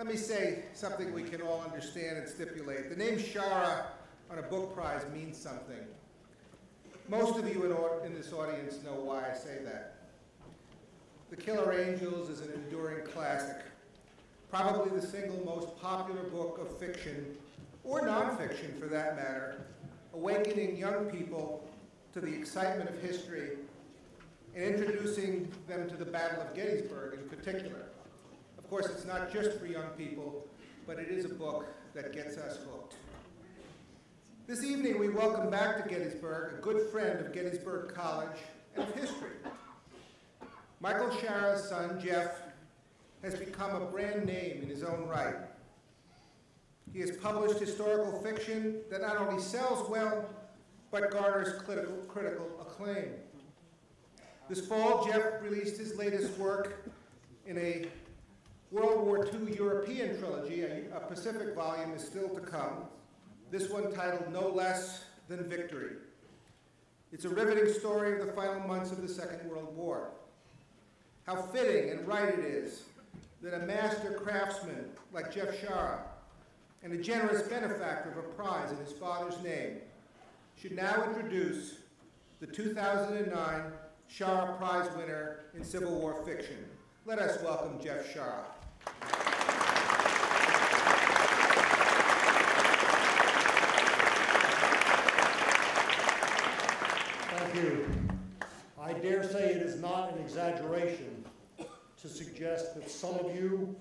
Let me say something we can all understand and stipulate. The name Shara on a book prize means something. Most of you in this audience know why I say that. The Killer Angels is an enduring classic, probably the single most popular book of fiction, or nonfiction for that matter, awakening young people to the excitement of history and introducing them to the Battle of Gettysburg in particular. Of course, it's not just for young people, but it is a book that gets us hooked. This evening, we welcome back to Gettysburg a good friend of Gettysburg College and of history. Michael Shara's son, Jeff, has become a brand name in his own right. He has published historical fiction that not only sells well, but garners critical acclaim. This fall, Jeff released his latest work in a World War II European trilogy. A Pacific volume is still to come. This one titled No Less Than Victory. It's a riveting story of the final months of the Second World War. How fitting and right it is that a master craftsman like Jeff Shara and a generous benefactor of a prize in his father's name should now introduce the 2009 Shara Prize winner in Civil War fiction. Let us welcome Jeff Shara. Thank you. I dare say it is not an exaggeration to suggest that some of you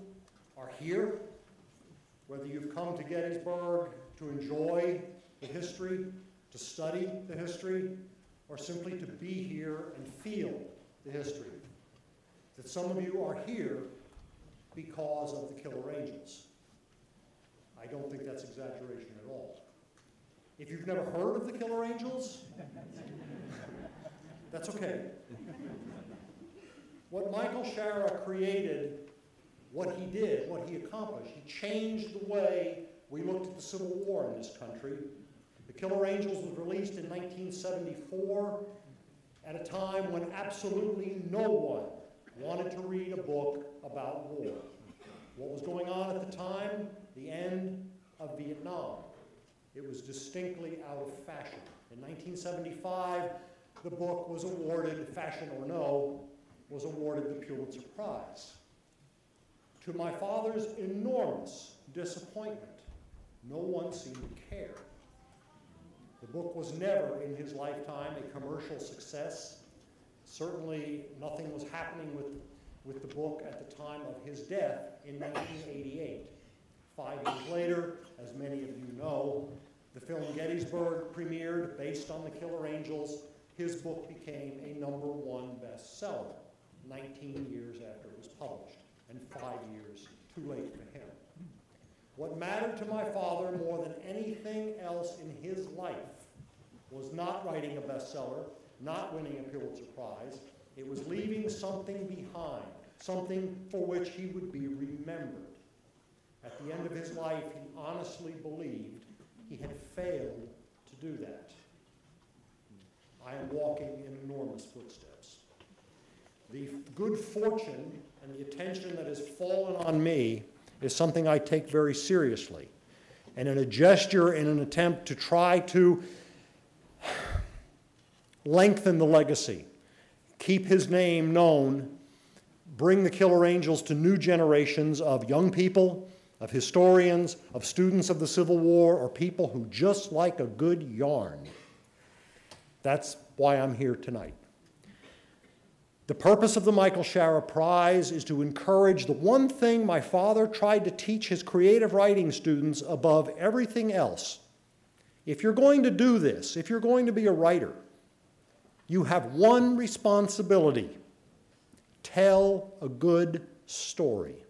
are here, whether you've come to Gettysburg to enjoy the history, to study the history, or simply to be here and feel the history. That some of you are here because of the Killer Angels. I don't think that's exaggeration at all. If you've never heard of the Killer Angels, that's okay. What Michael Shara created, what he did, what he accomplished, he changed the way we looked at the Civil War in this country. The Killer Angels was released in 1974 at a time when absolutely no one wanted to read a book about war. What was going on at the time? The end of Vietnam. It was distinctly out of fashion. In 1975, the book was awarded, fashion or no, was awarded the Pulitzer Prize. To my father's enormous disappointment, no one seemed to care. The book was never, in his lifetime, a commercial success. Certainly, nothing was happening with the book at the time of his death in 1988. 5 years later, as many of you know, the film Gettysburg premiered based on the Killer Angels. His book became a #1 bestseller 19 years after it was published, and 5 years too late for him. What mattered to my father more than anything else in his life was not writing a bestseller, not winning a Pulitzer Prize. It was leaving something behind, something for which he would be remembered. At the end of his life, he honestly believed he had failed to do that. I am walking in enormous footsteps. The good fortune and the attention that has fallen on me is something I take very seriously. And in a gesture, in an attempt to try to lengthen the legacy, keep his name known, bring the Killer Angels to new generations of young people, of historians, of students of the Civil War, or people who just like a good yarn. That's why I'm here tonight. The purpose of the Michael Shara Prize is to encourage the one thing my father tried to teach his creative writing students above everything else. If you're going to do this, if you're going to be a writer, you have one responsibility: tell a good story.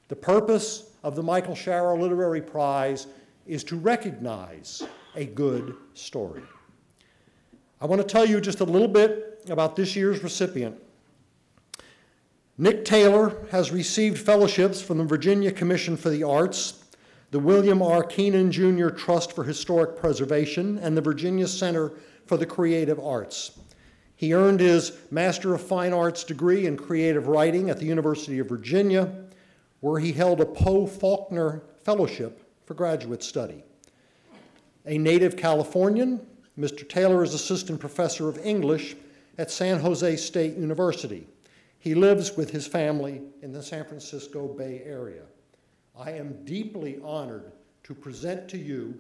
The purpose of the Michael Shara Literary Prize is to recognize a good story. I want to tell you just a little bit about this year's recipient. Nick Taylor has received fellowships from the Virginia Commission for the Arts, the William R. Keenan Jr. Trust for Historic Preservation, and the Virginia Center for the Creative Arts. He earned his Master of Fine Arts degree in creative writing at the University of Virginia, where he held a Poe Faulkner Fellowship for graduate study. A native Californian, Mr. Taylor is assistant professor of English at San Jose State University. He lives with his family in the San Francisco Bay Area. I am deeply honored to present to you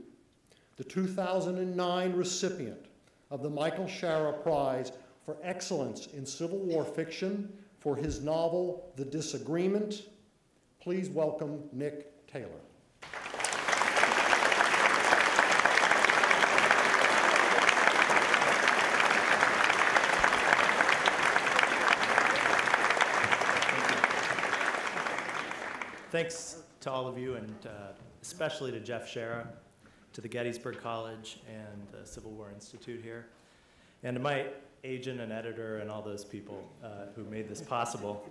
the 2009 recipient of the Michael Shara Prize for Excellence in Civil War Fiction for his novel, The Disagreement. Please welcome Nick Taylor. Thanks to all of you, and especially to Jeff Shara, to the Gettysburg College and the Civil War Institute here, and to my agent and editor and all those people who made this possible.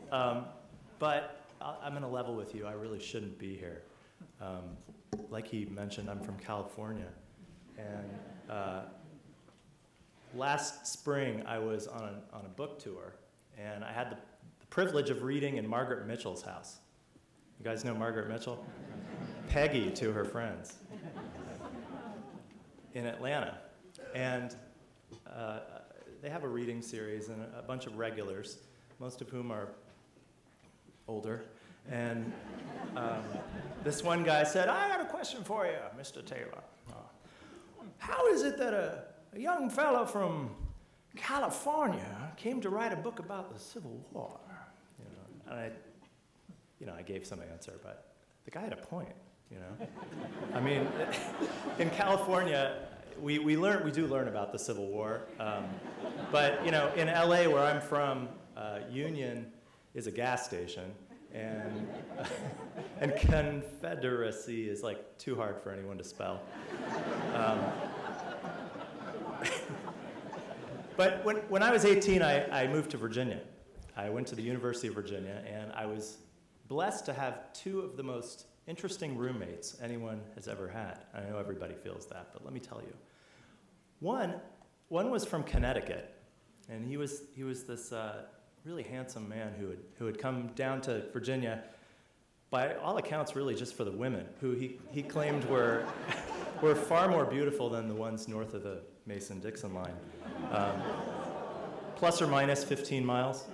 But I'm going to level with you. I really shouldn't be here. Like he mentioned, I'm from California. And last spring, I was on a book tour, and I had the privilege of reading in Margaret Mitchell's house. You guys know Margaret Mitchell? Peggy to her friends in Atlanta. And they have a reading series and a bunch of regulars, most of whom are older. And this one guy said, I got a question for you, Mr. Taylor. How is it that a young fellow from California came to write a book about the Civil War? And I gave some answer, but the guy had a point, I mean, in California, we do learn about the Civil War, but in LA, where I'm from, Union is a gas station, and Confederacy is like too hard for anyone to spell. But when I was 18, I moved to Virginia. I went to the University of Virginia, and I was blessed to have two of the most interesting roommates anyone has ever had. I know everybody feels that, but let me tell you. One was from Connecticut, and he was this really handsome man who had come down to Virginia, by all accounts, really just for the women, who he claimed were far more beautiful than the ones north of the Mason-Dixon line, plus or minus 15 miles.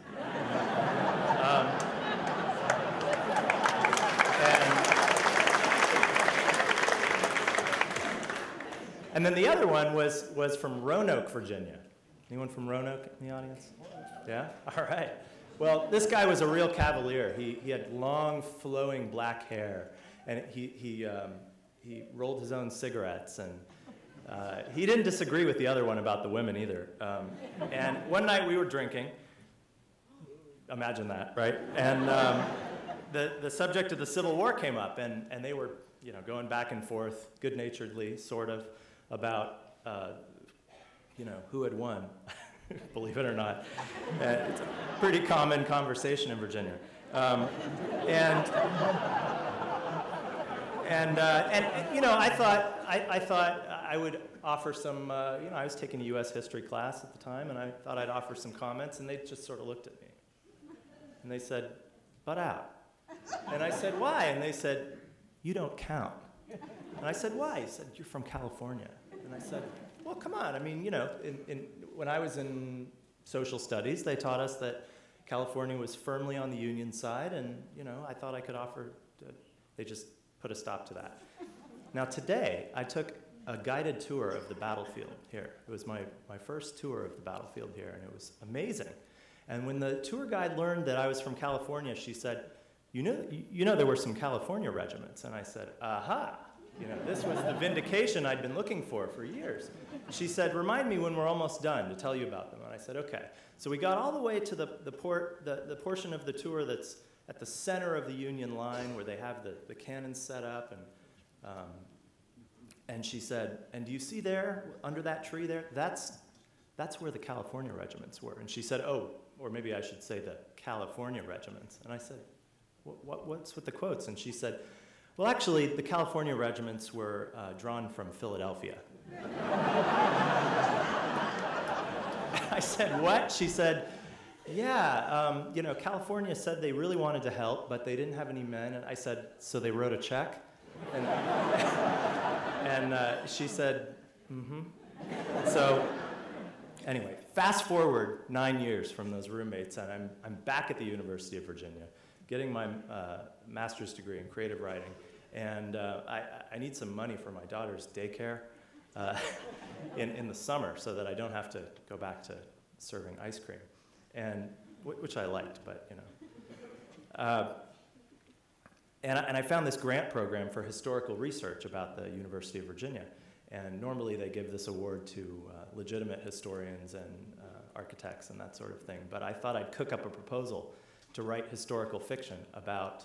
And then the other one was from Roanoke, Virginia. Anyone from Roanoke in the audience? Yeah? All right. Well, this guy was a real cavalier. He had long, flowing black hair, and he rolled his own cigarettes, and he didn't disagree with the other one about the women either. And one night we were drinking. Imagine that, right? And the subject of the Civil War came up, and they were going back and forth, good-naturedly, sort of, about who had won, believe it or not. It's a pretty common conversation in Virginia. I thought I would offer some, I was taking a US history class at the time, and I thought I'd offer some comments, and they just sort of looked at me. And they said, butt out. And I said, why? And they said, you don't count. And I said, why? He said, you're from California. And I said, well, come on. I mean, when I was in social studies, they taught us that California was firmly on the Union side, and, I thought I could offer, they just put a stop to that. Now, today, I took a guided tour of the battlefield here. It was my first tour of the battlefield here, and it was amazing. And when the tour guide learned that I was from California, she said, you know there were some California regiments. And I said, aha. This was the vindication I'd been looking for years. She said, remind me when we're almost done to tell you about them. And I said, okay. So we got all the way to the portion of the tour that's at the center of the Union line, where they have the cannons set up. And she said, and do you see there, under that tree there? That's where the California regiments were. And she said, oh, or maybe I should say the California regiments. And I said, what's with the quotes? And she said, well, actually, the California regiments were drawn from Philadelphia. I said, what? She said, Yeah, you know, California said they really wanted to help, but they didn't have any men. And I said, so they wrote a check? And, and she said, mm-hmm. So anyway, fast forward 9 years from those roommates, and I'm back at the University of Virginia, getting my master's degree in creative writing. And I need some money for my daughter's daycare in the summer so that I don't have to go back to serving ice cream, and which I liked, but you know. And I found this grant program for historical research about the University of Virginia. And normally they give this award to legitimate historians and architects and that sort of thing. But I thought I'd cook up a proposal to write historical fiction about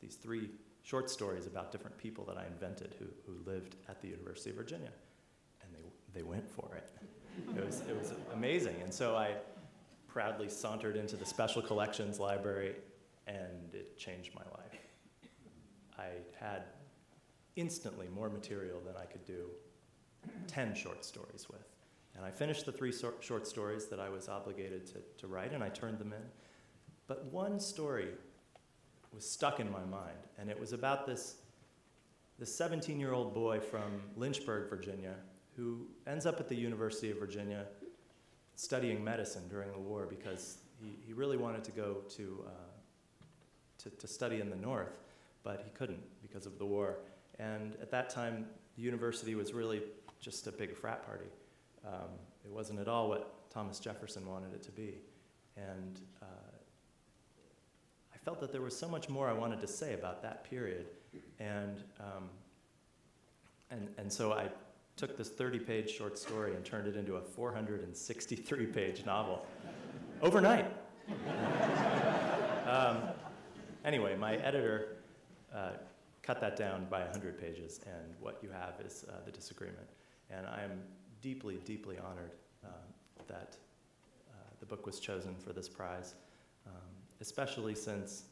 these 3 short stories about different people that I invented who lived at the University of Virginia. And they went for it. It was amazing. And so I proudly sauntered into the Special Collections Library, and it changed my life. I had instantly more material than I could do 10 short stories with. And I finished the 3 short stories that I was obligated to write, and I turned them in. But one story was stuck in my mind, and it was about this 17-year-old boy from Lynchburg, Virginia, who ends up at the University of Virginia studying medicine during the war because he really wanted to go to study in the North, but he couldn't because of the war. And at that time, the university was really just a big frat party. It wasn't at all what Thomas Jefferson wanted it to be. And I felt that there was so much more I wanted to say about that period. And so I took this 30-page short story and turned it into a 463-page novel overnight. Anyway, my editor cut that down by 100 pages, and what you have is The Disagreement. And I am deeply, deeply honored that the book was chosen for this prize, especially since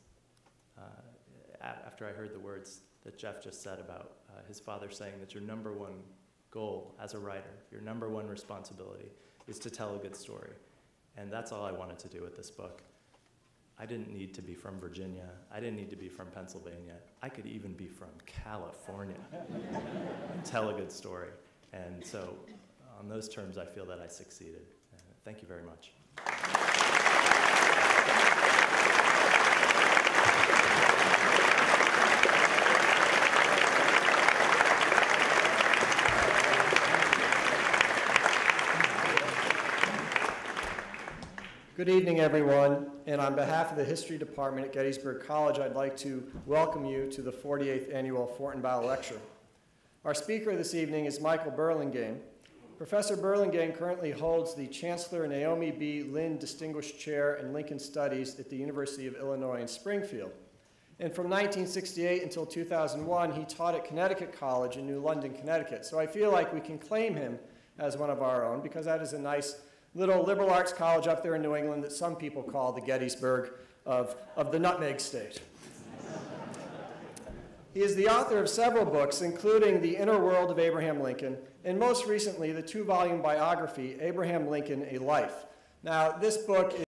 after I heard the words that Jeff just said about his father saying that your number one goal as a writer, your number one responsibility is to tell a good story. And that's all I wanted to do with this book. I didn't need to be from Virginia. I didn't need to be from Pennsylvania. I could even be from California and tell a good story. And so on those terms, I feel that I succeeded. Thank you very much. Good evening, everyone, and on behalf of the History Department at Gettysburg College, I'd like to welcome you to the 48th Annual Fortenbaugh Lecture. Our speaker this evening is Michael Burlingame. Professor Burlingame currently holds the Chancellor Naomi B. Lynn Distinguished Chair in Lincoln Studies at the University of Illinois in Springfield. And from 1968 until 2001, he taught at Connecticut College in New London, Connecticut. So I feel like we can claim him as one of our own, because that is a nice little liberal arts college up there in New England that some people call the Gettysburg of the Nutmeg State. He is the author of several books, including The Inner World of Abraham Lincoln, and most recently, the 2-volume biography, Abraham Lincoln, A Life. Now, this book is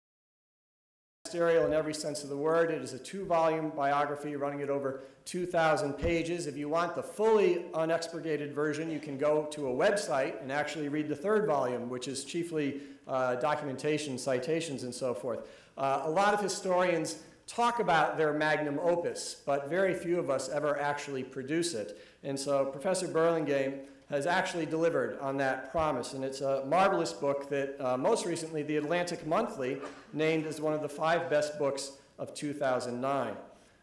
magisterial in every sense of the word. It is a 2-volume biography running at over 2,000 pages. If you want the fully unexpurgated version, you can go to a website and actually read the 3rd volume, which is chiefly documentation, citations, and so forth. A lot of historians talk about their magnum opus, but very few of us ever actually produce it. And so Professor Burlingame has actually delivered on that promise. And it's a marvelous book that most recently the Atlantic Monthly named as one of the 5 best books of 2009.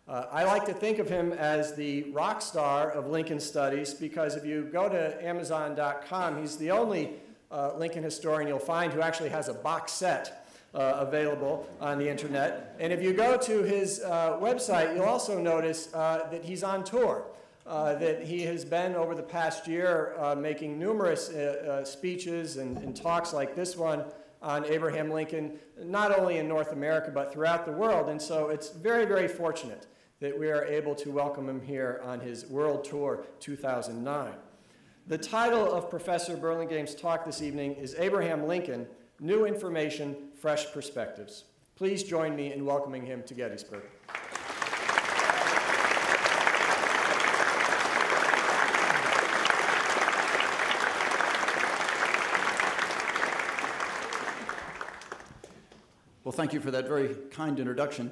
I like to think of him as the rock star of Lincoln studies, because if you go to Amazon.com, he's the only Lincoln historian you'll find who actually has a box set available on the internet. And if you go to his website, you'll also notice that he's on tour. That he has been over the past year making numerous speeches and talks like this one on Abraham Lincoln, not only in North America but throughout the world. And so it's very, very fortunate that we are able to welcome him here on his World Tour 2009. The title of Professor Burlingame's talk this evening is Abraham Lincoln, New Information, Fresh Perspectives. Please join me in welcoming him to Gettysburg. Well, thank you for that very kind introduction.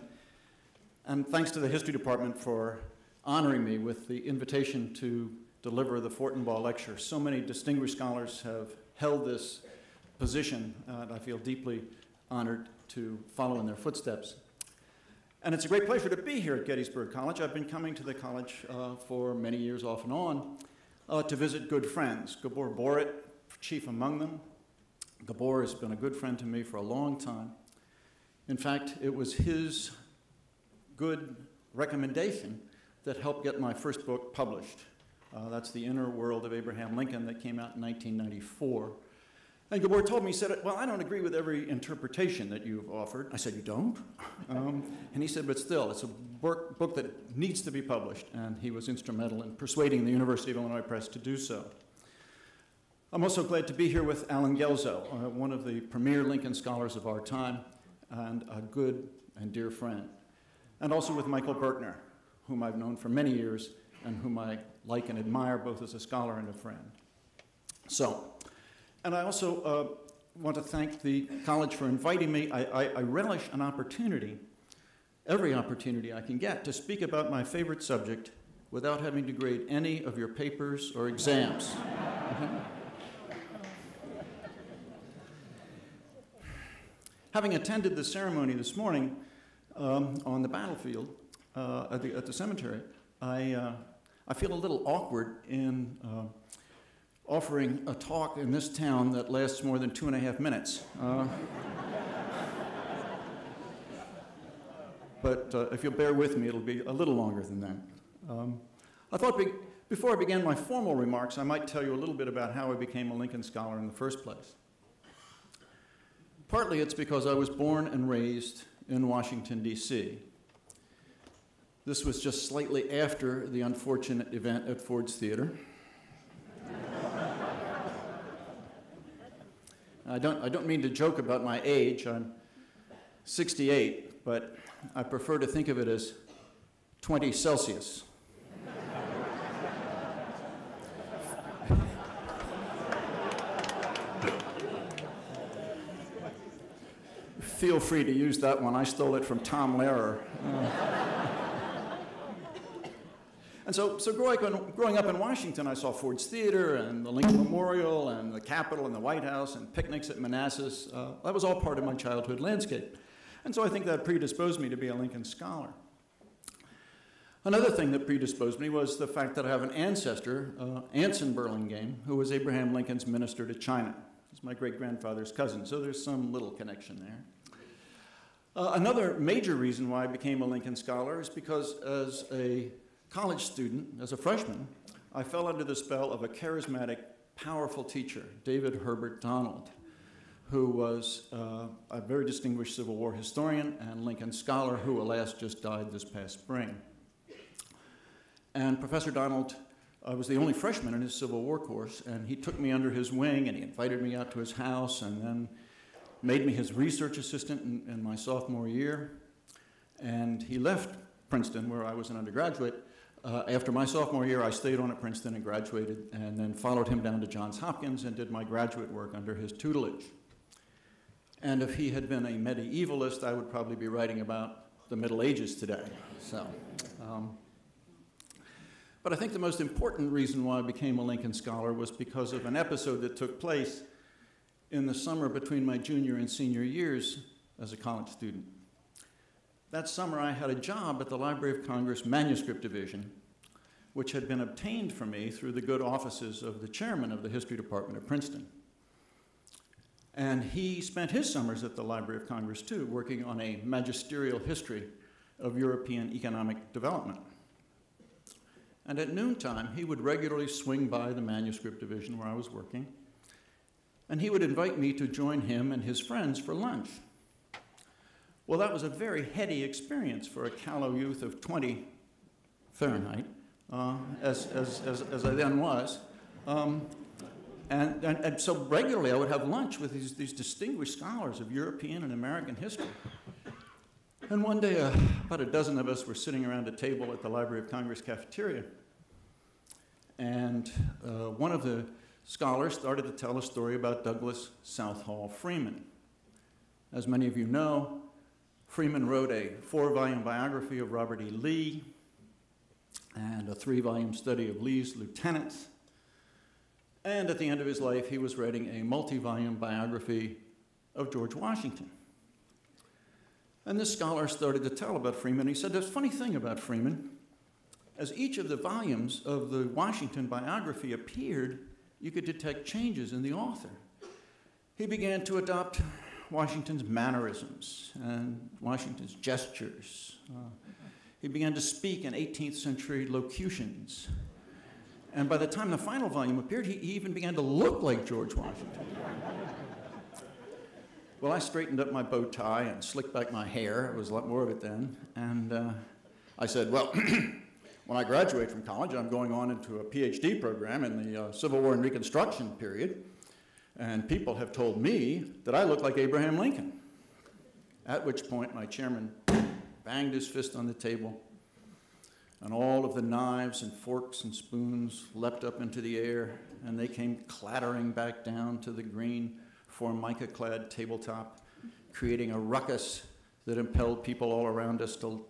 And thanks to the History Department for honoring me with the invitation to deliver the Fortenbaugh Lecture. So many distinguished scholars have held this position, and I feel deeply honored to follow in their footsteps. And it's a great pleasure to be here at Gettysburg College. I've been coming to the college for many years off and on to visit good friends. Gabor Borit, chief among them. Gabor has been a good friend to me for a long time. In fact, it was his good recommendation that helped get my first book published. That's The Inner World of Abraham Lincoln that came out in 1994. And Gabor told me, he said, well, I don't agree with every interpretation that you've offered. I said, you don't? And he said, but still, it's a book that needs to be published. And he was instrumental in persuading the University of Illinois Press to do so. I'm also glad to be here with Alan Gelzo, one of the premier Lincoln scholars of our time, and a good and dear friend. And also with Michael Berkner, whom I've known for many years and whom I like and admire both as a scholar and a friend. And I also want to thank the college for inviting me. I relish an opportunity, every opportunity I can get, to speak about my favorite subject without having to grade any of your papers or exams. Having attended the ceremony this morning on the battlefield at the cemetery, I feel a little awkward in offering a talk in this town that lasts more than 2.5 minutes. But if you'll bear with me, it'll be a little longer than that. I thought before I began my formal remarks, I might tell you a little bit about how I became a Lincoln Scholar in the first place. Partly it's because I was born and raised in Washington, D.C. This was just slightly after the unfortunate event at Ford's Theater. I don't mean to joke about my age. I'm 68, but I prefer to think of it as 20 Celsius. Feel free to use that one. I stole it from Tom Lehrer. And so growing up in Washington, I saw Ford's Theater and the Lincoln Memorial and the Capitol and the White House and picnics at Manassas. That was all part of my childhood landscape. And so I think that predisposed me to be a Lincoln Scholar. Another thing that predisposed me was the fact that I have an ancestor, Anson Burlingame, who was Abraham Lincoln's minister to China. He's my great-grandfather's cousin, so there's some little connection there. Another major reason why I became a Lincoln Scholar is because as a college student, as a freshman, I fell under the spell of a charismatic, powerful teacher, David Herbert Donald, who was a very distinguished Civil War historian and Lincoln Scholar who, alas, just died this past spring. And Professor Donald was the only freshman in his Civil War course, and he took me under his wing, and he invited me out to his house, and then made me his research assistant in my sophomore year. And he left Princeton, where I was an undergraduate. After my sophomore year, I stayed on at Princeton and graduated, and then followed him down to Johns Hopkins and did my graduate work under his tutelage. And if he had been a medievalist, I would probably be writing about the Middle Ages today. But I think the most important reason why I became a Lincoln Scholar was because of an episode that took place in the summer between my junior and senior years as a college student. That summer, I had a job at the Library of Congress Manuscript Division, which had been obtained for me through the good offices of the chairman of the History Department at Princeton. And he spent his summers at the Library of Congress, too, working on a magisterial history of European economic development. And at noontime, he would regularly swing by the Manuscript Division where I was working, and he would invite me to join him and his friends for lunch. Well, that was a very heady experience for a callow youth of 20 Fahrenheit, as I then was. And so regularly I would have lunch with these distinguished scholars of European and American history. And one day, about a dozen of us were sitting around a table at the Library of Congress cafeteria. And one of the scholars started to tell a story about Douglas Southall Freeman. As many of you know, Freeman wrote a 4-volume biography of Robert E. Lee and a 3-volume study of Lee's lieutenants. And at the end of his life, he was writing a multi-volume biography of George Washington. And this scholar started to tell about Freeman. He said, there's a funny thing about Freeman. As each of the volumes of the Washington biography appeared, you could detect changes in the author. He began to adopt Washington's mannerisms and Washington's gestures. He began to speak in 18th century locutions. And by the time the final volume appeared, he even began to look like George Washington. Well, I straightened up my bow tie and slicked back my hair. It was a lot more of it then. And I said, well, when I graduate from college, I'm going on into a PhD program in the Civil War and Reconstruction period. And people have told me that I look like Abraham Lincoln. At which point, my chairman banged his fist on the table, and all of the knives and forks and spoons leapt up into the air, and they came clattering back down to the green formica-clad tabletop, creating a ruckus that impelled people all around us to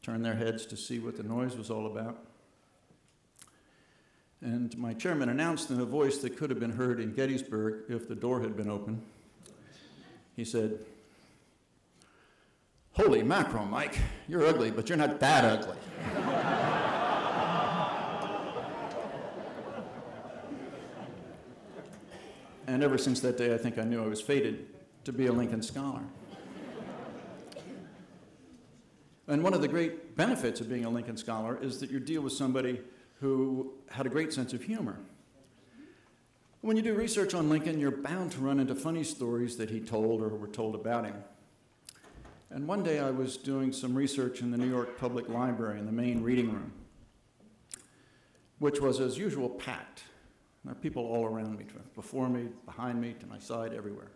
turn their heads to see what the noise was all about. And my chairman announced in a voice that could have been heard in Gettysburg if the door had been open. He said, "Holy mackerel, Mike, you're ugly, but you're not that ugly." And ever since that day, I think I knew I was fated to be a Lincoln Scholar. And one of the great benefits of being a Lincoln Scholar is that you deal with somebody who had a great sense of humor. When you do research on Lincoln, you're bound to run into funny stories that he told or were told about him. And one day I was doing some research in the New York Public Library in the main reading room, which was, as usual, packed. There are people all around me, before me, behind me, to my side, everywhere.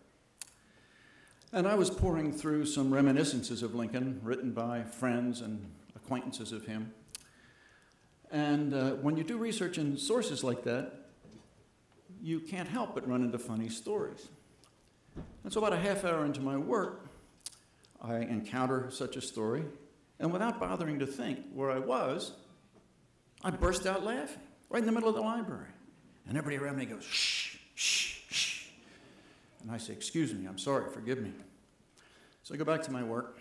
And I was pouring through some reminiscences of Lincoln written by friends and acquaintances of him. And when you do research in sources like that, you can't help but run into funny stories. And so about a half hour into my work, I encounter such a story, and without bothering to think where I was, I burst out laughing right in the middle of the library. And everybody around me goes, "Shh, shh, shh." And I say, "Excuse me, I'm sorry, forgive me." So I go back to my work,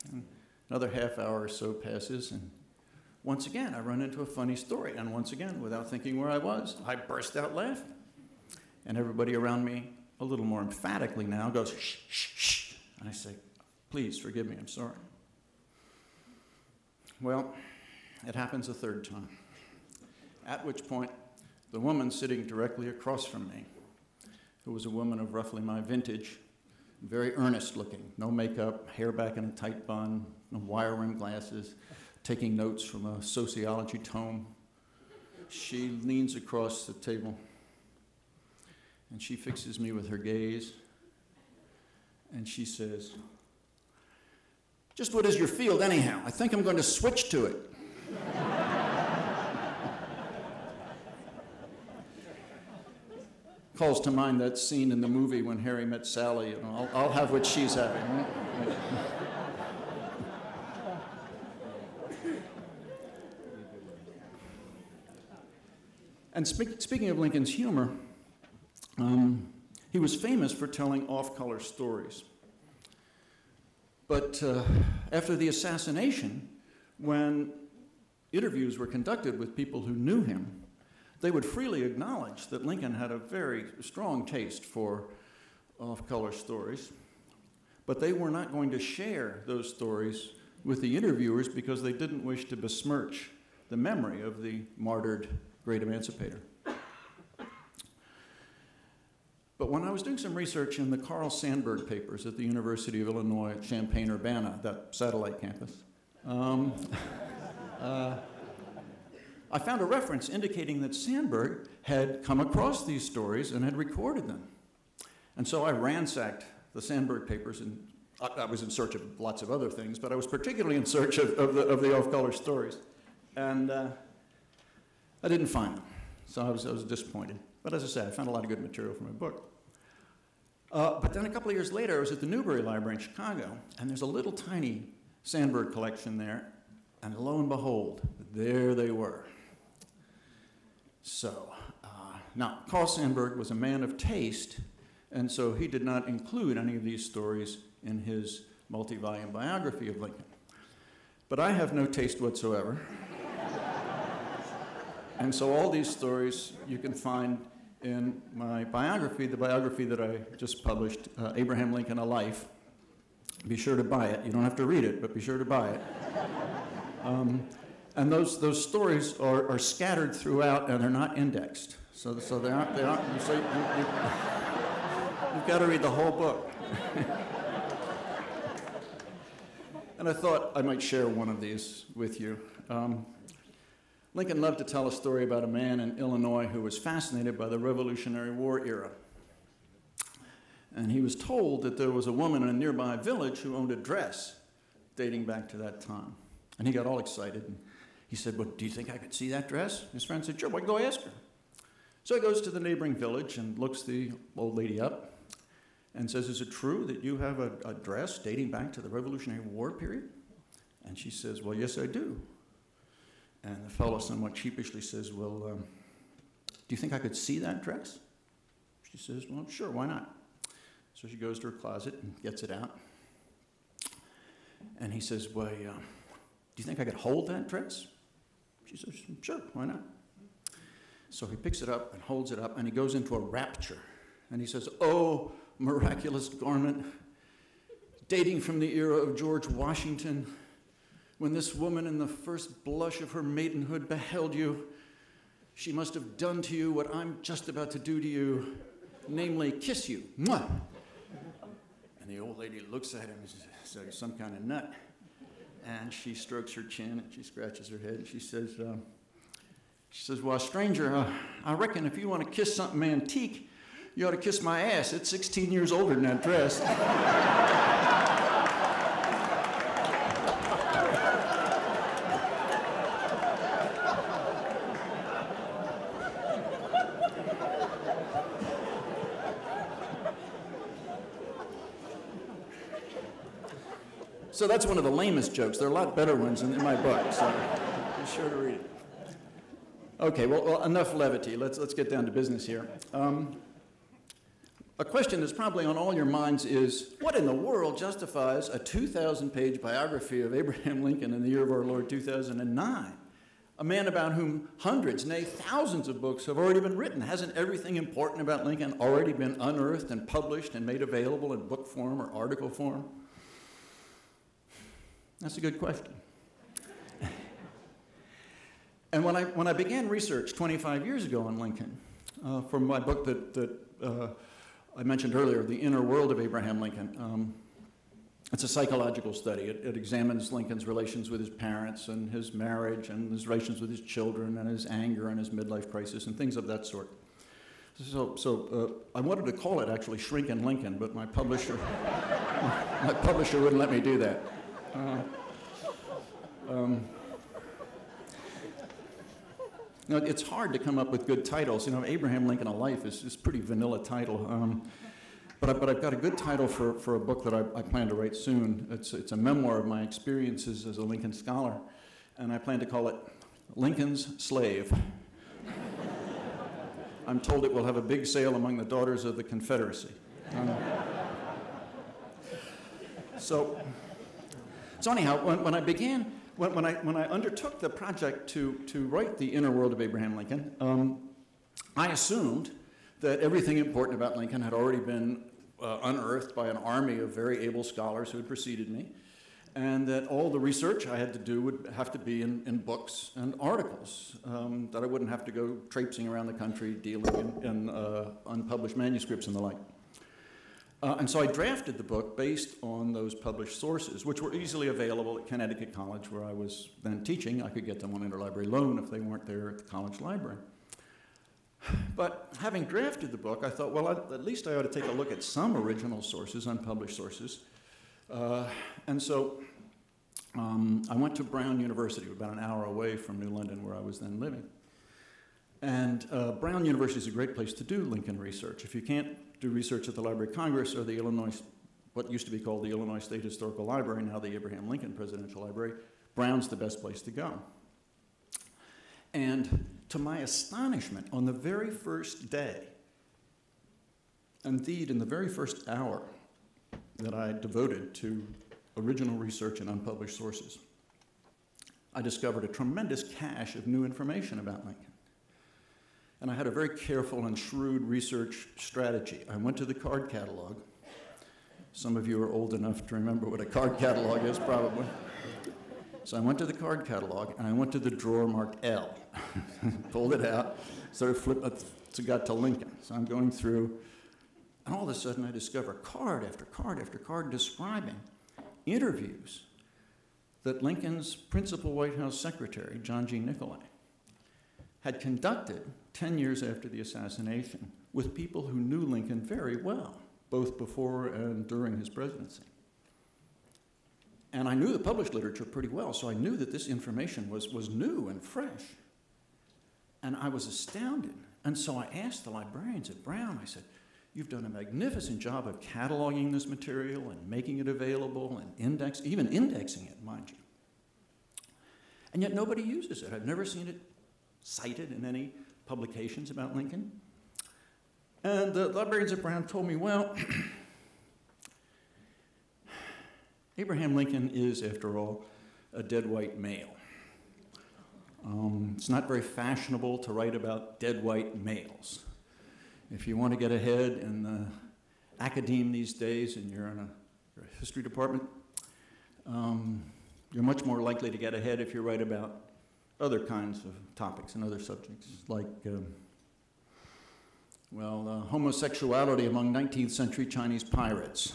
and another half hour or so passes, and once again, I run into a funny story. And once again, without thinking where I was, I burst out laughing. And everybody around me, a little more emphatically now, goes, "Shh, shh, shh." And I say, "Please forgive me, I'm sorry." Well, it happens a third time, at which point the woman sitting directly across from me, who was a woman of roughly my vintage, very earnest looking, no makeup, hair back in a tight bun, no wire rimmed glasses, taking notes from a sociology tome. She leans across the table and she fixes me with her gaze and she says, "Just what is your field anyhow? I think I'm going to switch to it." Calls to mind that scene in the movie When Harry Met Sally. You know, I'll have what she's having. Right? And speaking of Lincoln's humor, he was famous for telling off-color stories. But after the assassination, when interviews were conducted with people who knew him, they would freely acknowledge that Lincoln had a very strong taste for off-color stories, but they were not going to share those stories with the interviewers because they didn't wish to besmirch the memory of the martyred great emancipator. But when I was doing some research in the Carl Sandburg papers at the University of Illinois at Champaign-Urbana, that satellite campus, I found a reference indicating that Sandburg had come across these stories and had recorded them. And so I ransacked the Sandburg papers and I was in search of lots of other things, but I was particularly in search of the off-color stories. And I didn't find them, so I was disappointed. But as I said, I found a lot of good material for my book. But then a couple of years later, I was at the Newberry Library in Chicago, and there's a little tiny Sandburg collection there, and lo and behold, there they were. So, now, Carl Sandburg was a man of taste, and so he did not include any of these stories in his multi-volume biography of Lincoln. But I have no taste whatsoever. And so all these stories you can find in my biography, the biography that I just published, Abraham Lincoln, A Life. Be sure to buy it. You don't have to read it, but be sure to buy it. And those stories are scattered throughout, and they're not indexed. So they aren't. So you've got to read the whole book. And I thought I might share one of these with you. Lincoln loved to tell a story about a man in Illinois who was fascinated by the Revolutionary War era. And he was told that there was a woman in a nearby village who owned a dress dating back to that time. And he got all excited. And he said, well, do you think I could see that dress? His friend said, sure, well, go ask her. So he goes to the neighboring village and looks the old lady up and says, is it true that you have a dress dating back to the Revolutionary War period? And she says, well, yes, I do. And the fellow somewhat sheepishly says, well, do you think I could see that dress? She says, well, sure, why not? So she goes to her closet and gets it out. And he says, well, do you think I could hold that dress? She says, sure, why not? So he picks it up and holds it up, and he goes into a rapture. And he says, oh, miraculous garment, dating from the era of George Washington, when this woman in the first blush of her maidenhood beheld you, she must have done to you what I'm just about to do to you, namely kiss you. Mwah! And the old lady looks at him and says, like some kind of nut. And she strokes her chin and she scratches her head and she says, well, stranger, I reckon if you want to kiss something antique, you ought to kiss my ass. It's 16 years older than that dress. So that's one of the lamest jokes. There are a lot better ones in my book, so be sure to read it. Okay, well, enough levity. Let's get down to business here. A question that's probably on all your minds is, what in the world justifies a 2,000-page biography of Abraham Lincoln in the year of our Lord 2009? A man about whom hundreds, nay, thousands of books have already been written. Hasn't everything important about Lincoln already been unearthed and published and made available in book form or article form? That's a good question. And when I began research 25 years ago on Lincoln, for my book that I mentioned earlier, The Inner World of Abraham Lincoln, it's a psychological study. It examines Lincoln's relations with his parents and his marriage and his relations with his children and his anger and his midlife crisis and things of that sort. So I wanted to call it actually Shrinkin' Lincoln, but my publisher wouldn't let me do that. You know, it's hard to come up with good titles. You know, Abraham Lincoln, A Life is a pretty vanilla title. But I've got a good title for a book that I plan to write soon. It's a memoir of my experiences as a Lincoln scholar, and I plan to call it Lincoln's Slave. I'm told it will have a big sale among the daughters of the Confederacy. So anyhow, when I undertook the project to write The Inner World of Abraham Lincoln, I assumed that everything important about Lincoln had already been unearthed by an army of very able scholars who had preceded me, and that all the research I had to do would have to be in books and articles, that I wouldn't have to go traipsing around the country dealing in unpublished manuscripts and the like. And so I drafted the book based on those published sources, which were easily available at Connecticut College, where I was then teaching. I could get them on interlibrary loan if they weren't there at the college library. But having drafted the book, I thought, well, at least I ought to take a look at some original sources, unpublished sources, And so I went to Brown University, about an hour away from New London, where I was then living. And Brown University is a great place to do Lincoln research. If you can't do research at the Library of Congress or the Illinois, what used to be called the Illinois State Historical Library, now the Abraham Lincoln Presidential Library, Brown's the best place to go. And to my astonishment, on the very first day, indeed in the very first hour that I devoted to original research and unpublished sources, I discovered a tremendous cache of new information about Lincoln. And I had a very careful and shrewd research strategy. I went to the card catalog. Some of you are old enough to remember what a card catalog is, probably. So I went to the card catalog, and I went to the drawer marked L. Pulled it out, started flipping, so got to Lincoln. So I'm going through, and all of a sudden I discover card after card after card describing interviews that Lincoln's principal White House secretary, John G. Nicolay, had conducted 10 years after the assassination with people who knew Lincoln very well, both before and during his presidency. And I knew the published literature pretty well, so I knew that this information was new and fresh. And I was astounded. And so I asked the librarians at Brown, I said, you've done a magnificent job of cataloging this material and making it available and even indexing it, mind you. And yet nobody uses it. I've never seen it cited in any publications about Lincoln. And the librarians at Brown told me, well, Abraham Lincoln is, after all, a dead white male. It's not very fashionable to write about dead white males. If you want to get ahead in the academe these days and you're in a history department, you're much more likely to get ahead if you write about other kinds of topics and other subjects, like, homosexuality among 19th century Chinese pirates.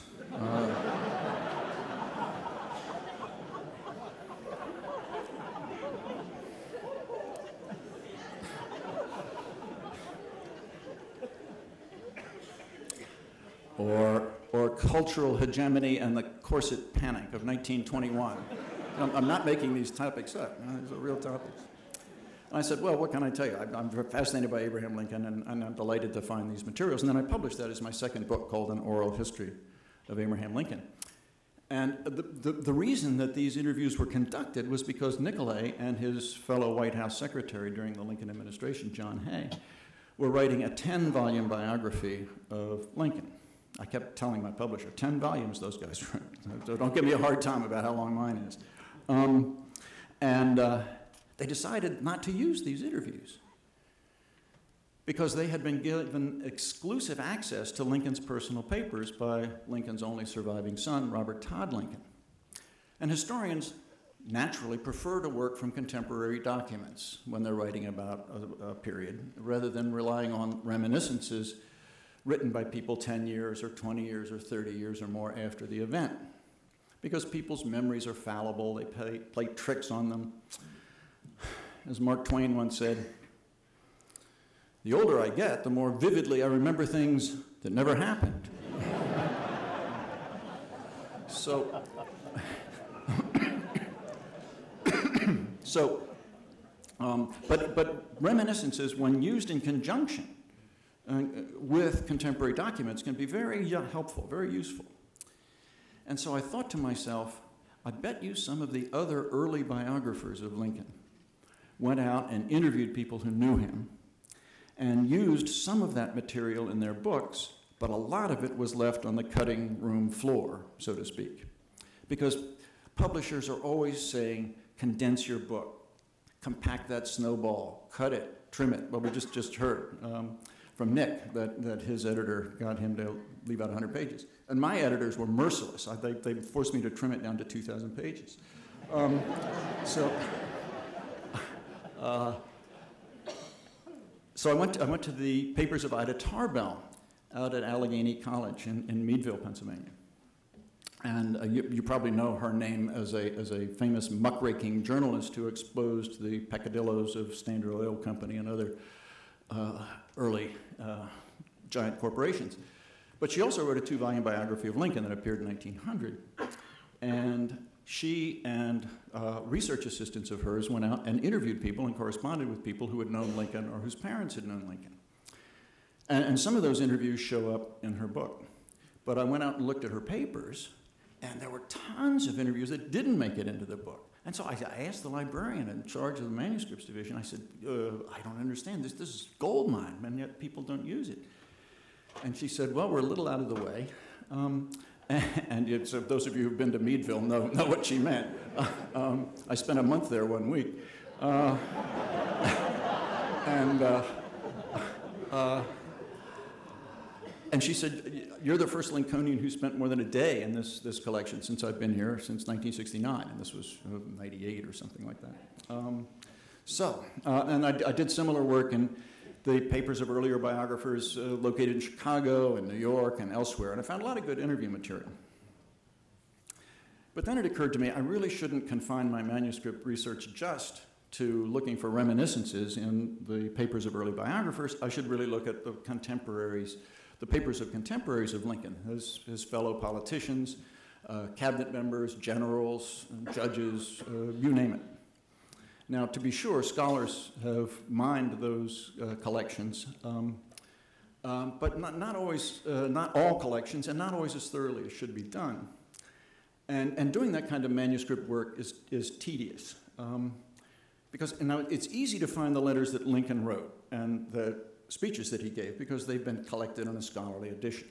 Or cultural hegemony and the corset panic of 1921. I'm not making these topics up. These are real topics. And I said, well, what can I tell you? I'm fascinated by Abraham Lincoln, and I'm delighted to find these materials. And then I published that as my second book, called An Oral History of Abraham Lincoln. And the reason that these interviews were conducted was because Nicolay and his fellow White House secretary during the Lincoln administration, John Hay, were writing a 10-volume biography of Lincoln. I kept telling my publisher, 10 volumes those guys wrote. So don't give me a hard time about how long mine is. They decided not to use these interviews because they had been given exclusive access to Lincoln's personal papers by Lincoln's only surviving son, Robert Todd Lincoln. And historians naturally prefer to work from contemporary documents when they're writing about a period, rather than relying on reminiscences written by people 10 years or 20 years or 30 years or more after the event. Because people's memories are fallible, they play tricks on them. As Mark Twain once said, the older I get, the more vividly I remember things that never happened. But reminiscences, when used in conjunction with contemporary documents, can be very helpful, very useful. And so I thought to myself, I bet you some of the other early biographers of Lincoln went out and interviewed people who knew him and used some of that material in their books, but a lot of it was left on the cutting room floor, so to speak. Because publishers are always saying, condense your book, compact that snowball, cut it, trim it. Well, we just heard from Nick that his editor got him to leave out 100 pages. And my editors were merciless. They forced me to trim it down to 2,000 pages. So I went to the papers of Ida Tarbell out at Allegheny College in Meadville, Pennsylvania. And you probably know her name as a famous muckraking journalist who exposed the peccadillos of Standard Oil Company and other early giant corporations. But she also wrote a 2-volume biography of Lincoln that appeared in 1900. And she and research assistants of hers went out and interviewed people and corresponded with people who had known Lincoln or whose parents had known Lincoln. And some of those interviews show up in her book. But I went out and looked at her papers, and there were tons of interviews that didn't make it into the book. And so I asked the librarian in charge of the manuscripts division, I said, I don't understand this. This is gold mine, and yet people don't use it. And she said, well, we're a little out of the way. And so those of you who've been to Meadville know what she meant. I spent a month there one week. And she said, you're the first Lincolnian who spent more than a day in this collection since I've been here, since 1969. And this was 98 or something like that. And I did similar work in the papers of earlier biographers located in Chicago and New York and elsewhere. And I found a lot of good interview material. But then it occurred to me, I really shouldn't confine my manuscript research just to looking for reminiscences in the papers of early biographers. I should really look at the contemporaries, the papers of contemporaries of Lincoln, his fellow politicians, cabinet members, generals, judges, you name it. Now, to be sure, scholars have mined those collections, but not always, not all collections, and not always as thoroughly as should be done. And doing that kind of manuscript work is tedious, because now it's easy to find the letters that Lincoln wrote and the speeches that he gave, because they've been collected in a scholarly edition.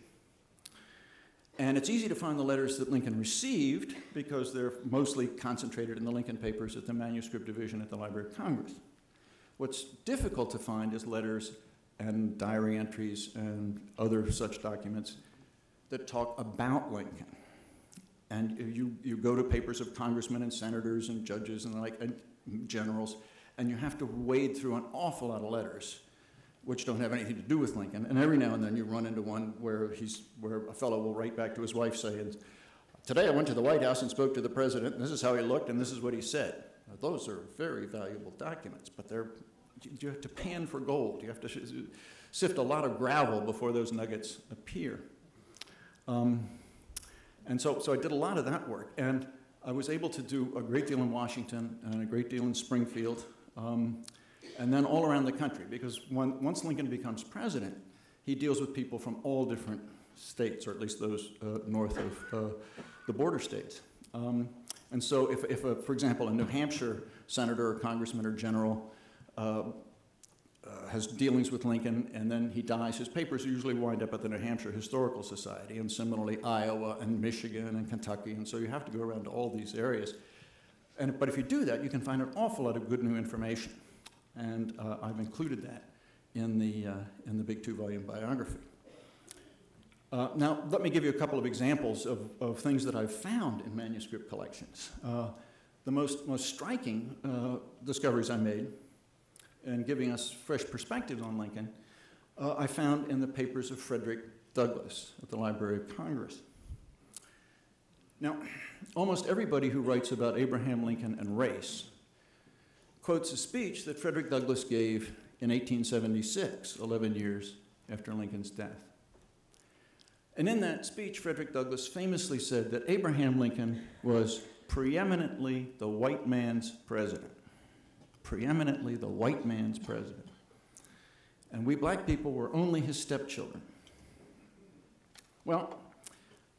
And it's easy to find the letters that Lincoln received, because they're mostly concentrated in the Lincoln papers at the manuscript division at the Library of Congress. What's difficult to find is letters and diary entries and other such documents that talk about Lincoln. And you go to papers of congressmen and senators and judges and and generals, and you have to wade through an awful lot of letters which don't have anything to do with Lincoln. And every now and then you run into one where a fellow will write back to his wife saying, today I went to the White House and spoke to the president, and this is how he looked, and this is what he said. Now, those are very valuable documents, but you have to pan for gold. You have to sift a lot of gravel before those nuggets appear. And so I did a lot of that work, and I was able to do a great deal in Washington and a great deal in Springfield, and then all around the country, because once Lincoln becomes president, he deals with people from all different states, or at least those north of the border states. And so if for example, a New Hampshire senator or congressman or general has dealings with Lincoln and then he dies, his papers usually wind up at the New Hampshire Historical Society, and similarly Iowa and Michigan and Kentucky, and so you have to go around to all these areas. But if you do that, you can find an awful lot of good new information. And I've included that in the big 2-volume biography. Now, let me give you a couple of examples of things that I've found in manuscript collections. The most striking discoveries I made in giving us fresh perspectives on Lincoln, I found in the papers of Frederick Douglass at the Library of Congress. Now, almost everybody who writes about Abraham Lincoln and race quotes a speech that Frederick Douglass gave in 1876, 11 years after Lincoln's death. And in that speech, Frederick Douglass famously said that Abraham Lincoln was preeminently the white man's president. Preeminently the white man's president. And we black people were only his stepchildren. Well,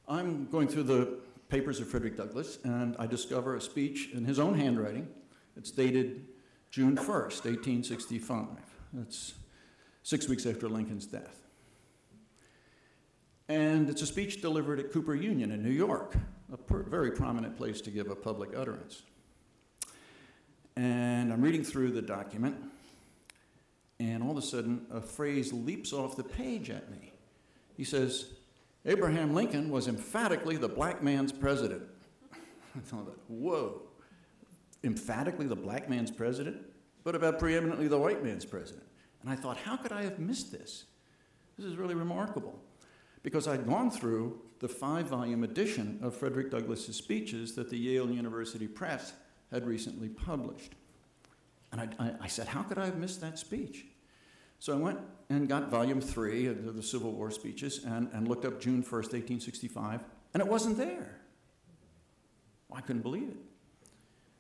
I'm going through the papers of Frederick Douglass, and I discover a speech in his own handwriting. It's dated June 1st, 1865. That's 6 weeks after Lincoln's death. And it's a speech delivered at Cooper Union in New York, a very prominent place to give a public utterance. And I'm reading through the document, and all of a sudden, a phrase leaps off the page at me. He says, Abraham Lincoln was emphatically the black man's president. I thought, whoa. Emphatically the black man's president, but about preeminently the white man's president. And I thought, how could I have missed this? This is really remarkable. Because I'd gone through the 5-volume edition of Frederick Douglass's speeches that the Yale University Press had recently published. And I said, how could I have missed that speech? So I went and got volume 3 of the Civil War speeches and looked up June 1st, 1865, and it wasn't there. I couldn't believe it.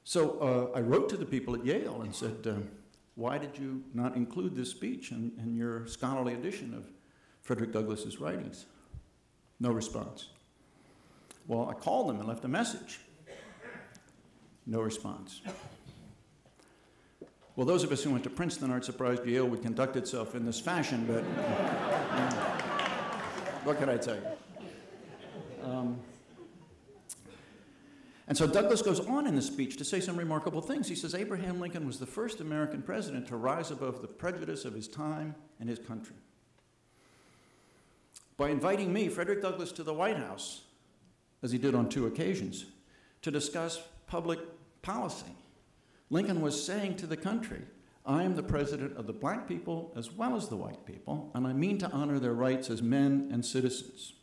So I wrote to the people at Yale and said, why did you not include this speech in your scholarly edition of Frederick Douglass's writings? No response. Well, I called them and left a message. No response. Well, those of us who went to Princeton aren't surprised Yale would conduct itself in this fashion, but what can I tell you? And so Douglass goes on in the speech to say some remarkable things. He says, Abraham Lincoln was the first American president to rise above the prejudice of his time and his country. By inviting me, Frederick Douglass, to the White House, as he did on 2 occasions, to discuss public policy, Lincoln was saying to the country, I am the president of the black people as well as the white people, and I mean to honor their rights as men and citizens.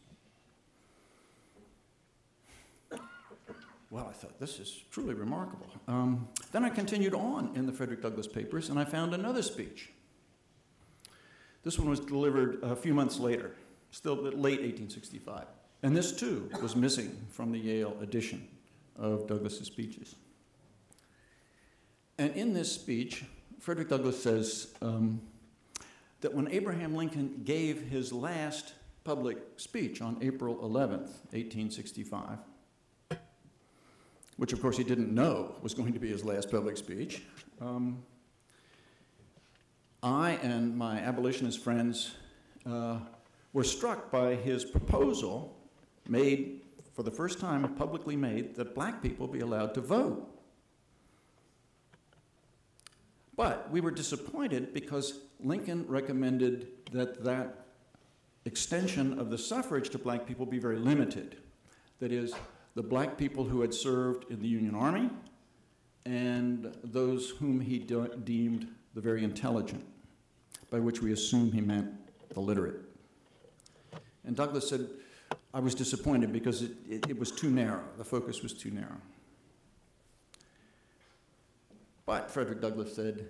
Well, I thought, this is truly remarkable. Then I continued on in the Frederick Douglass papers, and I found another speech. This one was delivered a few months later, still late 1865. And this, too, was missing from the Yale edition of Douglass's speeches. And in this speech, Frederick Douglass says that when Abraham Lincoln gave his last public speech on April 11th, 1865, which of course he didn't know was going to be his last public speech, I and my abolitionist friends were struck by his proposal, made for the first time, publicly made, that black people be allowed to vote. But we were disappointed because Lincoln recommended that that extension of the suffrage to black people be very limited. That is, the black people who had served in the Union Army and those whom he deemed the very intelligent, by which we assume he meant the literate. And Douglass said, I was disappointed because it was too narrow. The focus was too narrow. But Frederick Douglass said,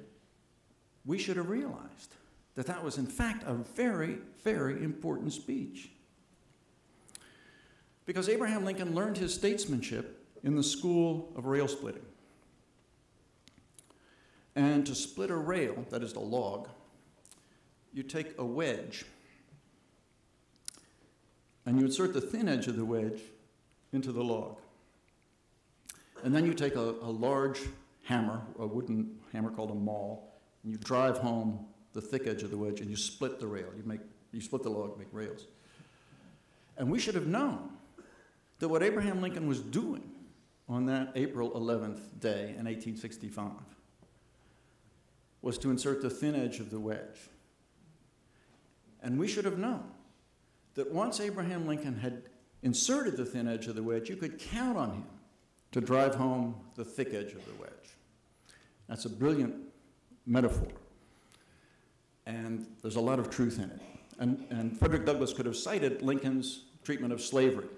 we should have realized that that was in fact a very, very important speech. Because Abraham Lincoln learned his statesmanship in the school of rail splitting. And to split a rail, that is the log, you take a wedge and you insert the thin edge of the wedge into the log. And then you take a large hammer, a wooden hammer called a maul, and you drive home the thick edge of the wedge and you split the rail. You split the log, make rails. And we should have known that what Abraham Lincoln was doing on that April 11th day in 1865 was to insert the thin edge of the wedge. And we should have known that once Abraham Lincoln had inserted the thin edge of the wedge, you could count on him to drive home the thick edge of the wedge. That's a brilliant metaphor. And there's a lot of truth in it. And Frederick Douglass could have cited Lincoln's treatment of slavery.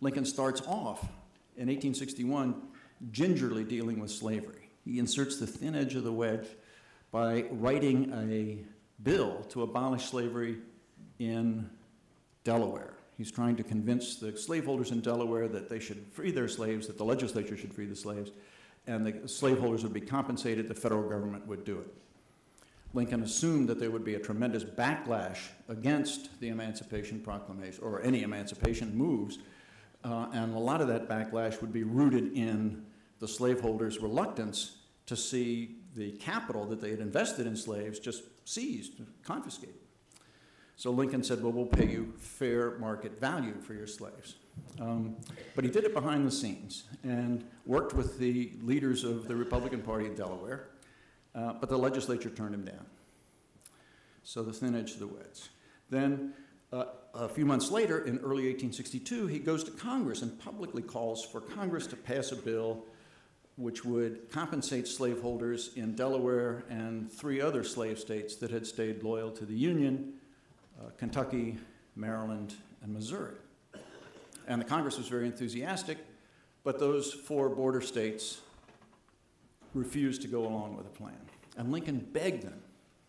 Lincoln starts off in 1861 gingerly dealing with slavery. He inserts the thin edge of the wedge by writing a bill to abolish slavery in Delaware. He's trying to convince the slaveholders in Delaware that they should free their slaves, that the legislature should free the slaves, and the slaveholders would be compensated, the federal government would do it. Lincoln assumed that there would be a tremendous backlash against the Emancipation Proclamation, or any emancipation moves, and a lot of that backlash would be rooted in the slaveholders' reluctance to see the capital that they had invested in slaves just seized, confiscated. So Lincoln said, well, we'll pay you fair market value for your slaves. But he did it behind the scenes and worked with the leaders of the Republican Party in Delaware, but the legislature turned him down. So the thin edge of the wedge. Then a few months later, in early 1862, he goes to Congress and publicly calls for Congress to pass a bill which would compensate slaveholders in Delaware and 3 other slave states that had stayed loyal to the Union, Kentucky, Maryland, and Missouri. And the Congress was very enthusiastic, but those 4 border states refused to go along with the plan. And Lincoln begged them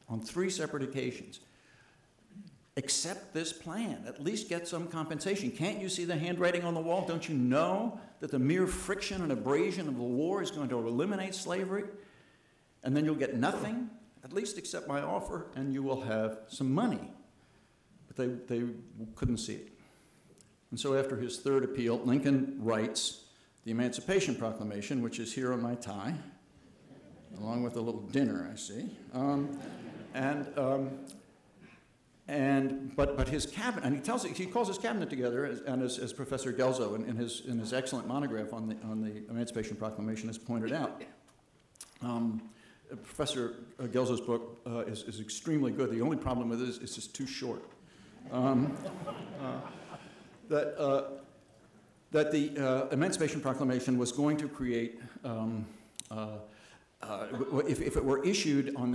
on 3 separate occasions, accept this plan. At least get some compensation. Can't you see the handwriting on the wall? Don't you know that the mere friction and abrasion of the war is going to eliminate slavery? And then you'll get nothing. At least accept my offer and you will have some money. But they couldn't see it. And so after his third appeal, Lincoln writes the Emancipation Proclamation, which is here on my tie, along with a little dinner, I see. But his cabinet, and he calls his cabinet together, and as Professor Gelzo in his excellent monograph on the Emancipation Proclamation has pointed out, Professor Gelzo's book is extremely good. The only problem with it is it's just too short. That the Emancipation Proclamation was going to create, if it were issued on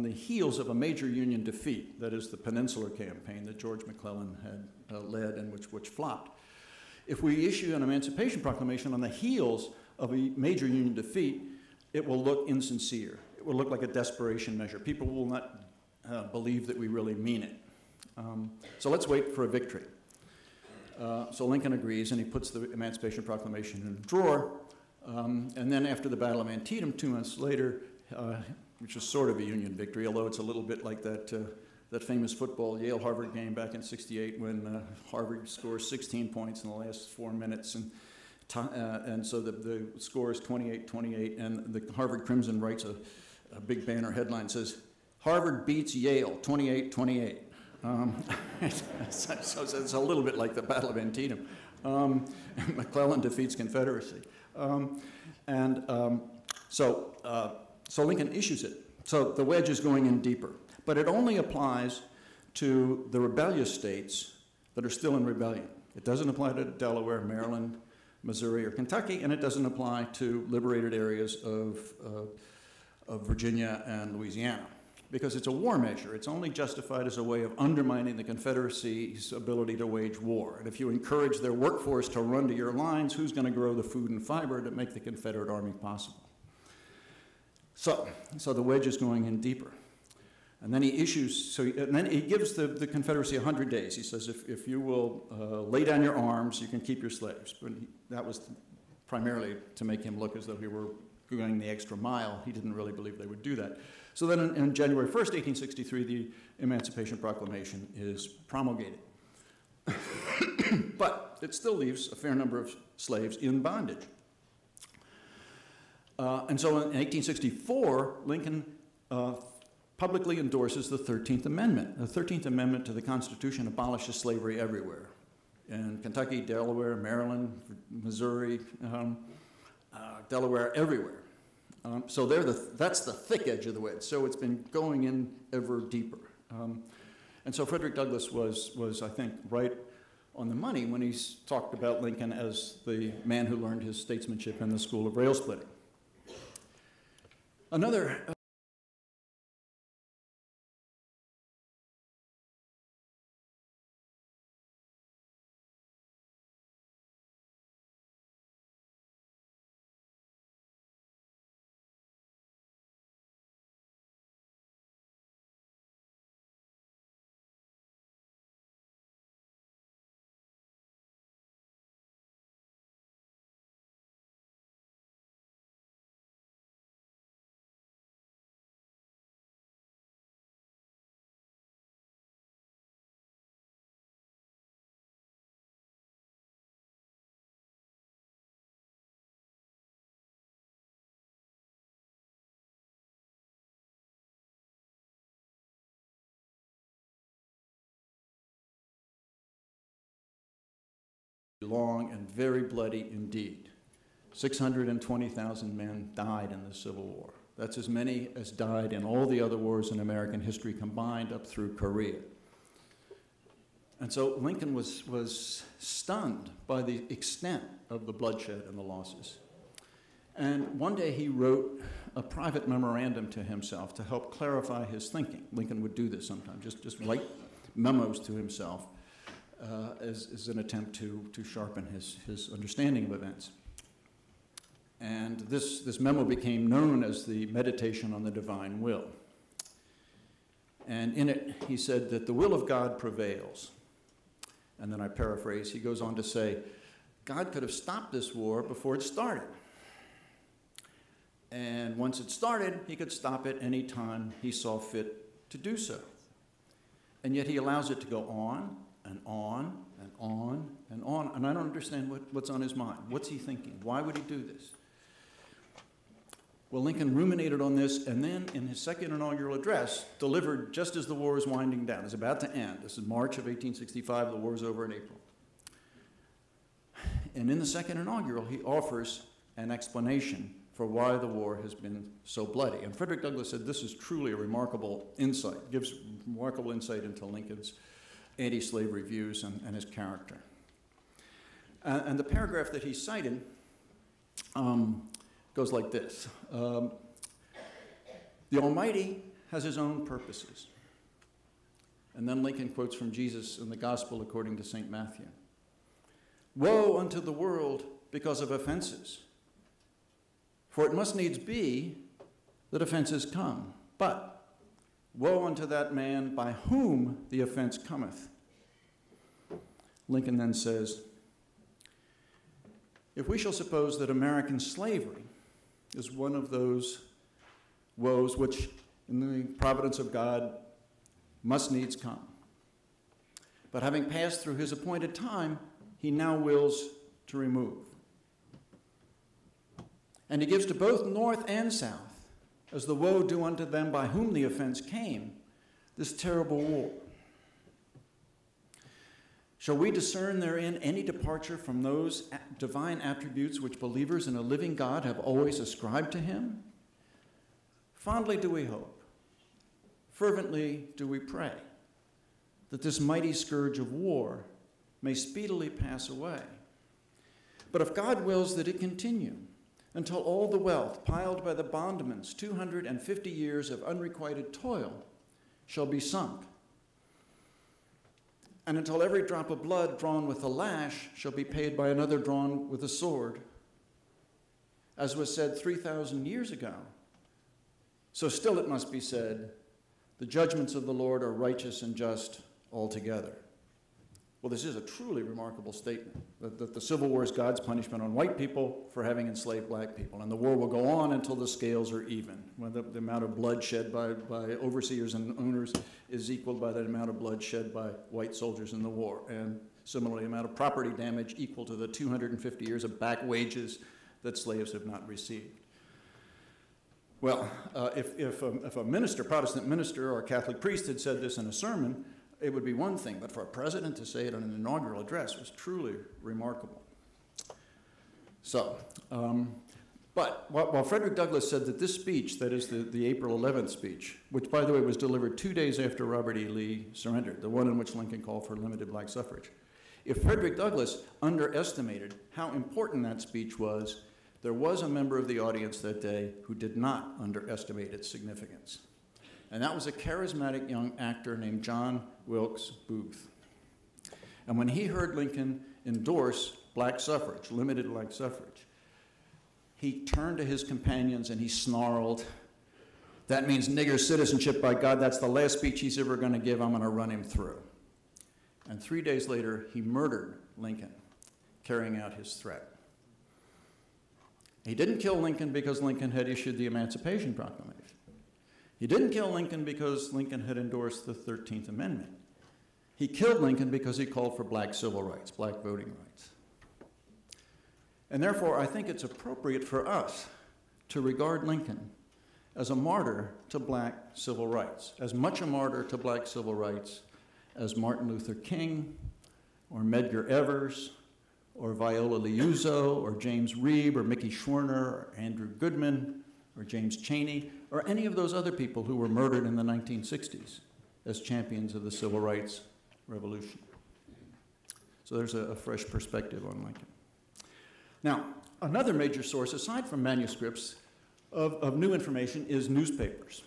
the heels of a major Union defeat, that is the Peninsular Campaign that George McClellan had led and which flopped. If we issue an Emancipation Proclamation on the heels of a major Union defeat, it will look insincere. It will look like a desperation measure. People will not believe that we really mean it. So let's wait for a victory. So Lincoln agrees, and he puts the Emancipation Proclamation in a drawer. And then after the Battle of Antietam, 2 months later, which was sort of a Union victory, although it's a little bit like that famous football Yale-Harvard game back in '68 when Harvard scores 16 points in the last 4 minutes. And so the score is 28-28, and the Harvard Crimson writes a big banner headline that says, "Harvard beats Yale, 28-28." So it's a little bit like the Battle of Antietam. McClellan defeats Confederacy. So Lincoln issues it. So the wedge is going in deeper. But it only applies to the rebellious states that are still in rebellion. It doesn't apply to Delaware, Maryland, Missouri, or Kentucky, and it doesn't apply to liberated areas of Virginia and Louisiana, because it's a war measure. It's only justified as a way of undermining the Confederacy's ability to wage war. And if you encourage their workforce to run to your lines, who's going to grow the food and fiber to make the Confederate Army possible? So the wedge is going in deeper. And then he issues, and then he gives the Confederacy 100 days. He says, if you will lay down your arms, you can keep your slaves. But that was primarily to make him look as though he were going the extra mile. He didn't really believe they would do that. So then on January 1st, 1863, the Emancipation Proclamation is promulgated. But it still leaves a fair number of slaves in bondage. And so in 1864, Lincoln publicly endorses the 13th Amendment. The 13th Amendment to the Constitution abolishes slavery everywhere. In Kentucky, Delaware, Maryland, Missouri, Delaware, everywhere. So that's the thick edge of the wedge. So it's been going in ever deeper. And so Frederick Douglass was, I think, right on the money when he talked about Lincoln as the man who learned his statesmanship in the school of rail splitting. Another long and very bloody indeed. 620,000 men died in the Civil War. That's as many as died in all the other wars in American history combined up through Korea. And so Lincoln was stunned by the extent of the bloodshed and the losses. And one day he wrote a private memorandum to himself to help clarify his thinking. Lincoln would do this sometimes, just write memos to himself as an attempt to sharpen his understanding of events. And this memo became known as the Meditation on the Divine Will. And in it, he said that the will of God prevails. And then I paraphrase, he goes on to say, God could have stopped this war before it started. And once it started, he could stop it any time he saw fit to do so. And yet he allows it to go on and on and on and on. And I don't understand what's on his mind. What's he thinking? Why would he do this? Well, Lincoln ruminated on this, and then in his second inaugural address, delivered just as the war is winding down. It's about to end. This is March of 1865. The war is over in April. And in the second inaugural, he offers an explanation for why the war has been so bloody. And Frederick Douglass said this is truly a remarkable insight, gives remarkable insight into Lincoln's anti-slavery views and his character. And the paragraph that he cited goes like this. The Almighty has his own purposes. And then Lincoln quotes from Jesus in the Gospel according to St. Matthew. Woe unto the world because of offenses. For it must needs be that offenses come. But woe unto that man by whom the offense cometh. Lincoln then says, if we shall suppose that American slavery is one of those woes which, in the providence of God, must needs come. But having passed through his appointed time, he now wills to remove. And he gives to both North and South, as the woe due unto them by whom the offense came, this terrible war. Shall we discern therein any departure from those divine attributes which believers in a living God have always ascribed to him? Fondly do we hope, fervently do we pray, that this mighty scourge of war may speedily pass away. But if God wills that it continue, until all the wealth piled by the bondman's 250 years of unrequited toil shall be sunk, and until every drop of blood drawn with a lash shall be paid by another drawn with a sword, as was said 3,000 years ago, so still it must be said, the judgments of the Lord are righteous and just altogether. Well, this is a truly remarkable statement, that the Civil War is God's punishment on white people for having enslaved black people. And the war will go on until the scales are even, when the amount of blood shed by overseers and owners is equaled by the amount of blood shed by white soldiers in the war. And similarly, the amount of property damage equal to the 250 years of back wages that slaves have not received. Well, if a minister, Protestant minister or a Catholic priest had said this in a sermon, it would be one thing, but for a president to say it on an inaugural address was truly remarkable. So, but while Frederick Douglass said that this speech, that is the April 11th speech, which by the way was delivered 2 days after Robert E. Lee surrendered, the one in which Lincoln called for limited black suffrage, if Frederick Douglass underestimated how important that speech was, there was a member of the audience that day who did not underestimate its significance. And that was a charismatic young actor named John Wilkes Booth. And when he heard Lincoln endorse black suffrage, limited black suffrage, he turned to his companions and he snarled, "That means nigger citizenship, by God, that's the last speech he's ever going to give, I'm going to run him through." And 3 days later, he murdered Lincoln, carrying out his threat. He didn't kill Lincoln because Lincoln had issued the Emancipation Proclamation. He didn't kill Lincoln because Lincoln had endorsed the 13th Amendment. He killed Lincoln because he called for black civil rights, black voting rights. And therefore, I think it's appropriate for us to regard Lincoln as a martyr to black civil rights, as much a martyr to black civil rights as Martin Luther King, or Medgar Evers, or Viola Liuzzo, or James Reeb, or Mickey Schwerner, or Andrew Goodman, or James Chaney, or any of those other people who were murdered in the 1960s as champions of the Civil Rights Revolution. So there's a fresh perspective on Lincoln. Now, another major source, aside from manuscripts, of new information is newspapers.